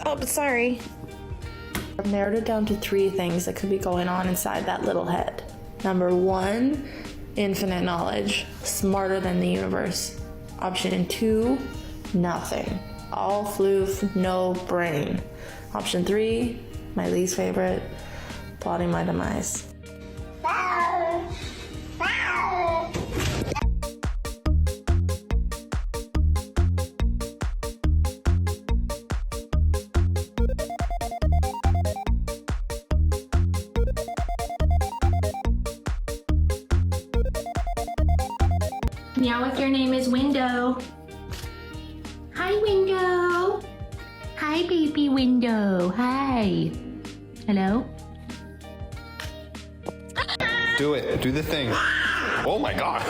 Oh, sorry. I've narrowed it down to 3 things that could be going on inside that little head. Number 1, infinite knowledge, smarter than the universe. Option 2, nothing. All floof, no brain. Option 3, my least favorite, plotting my demise. Meow if your name is Window. Hi, Window. Hi, baby Window. Hi. Hello? Do it. Do the thing. Oh my god.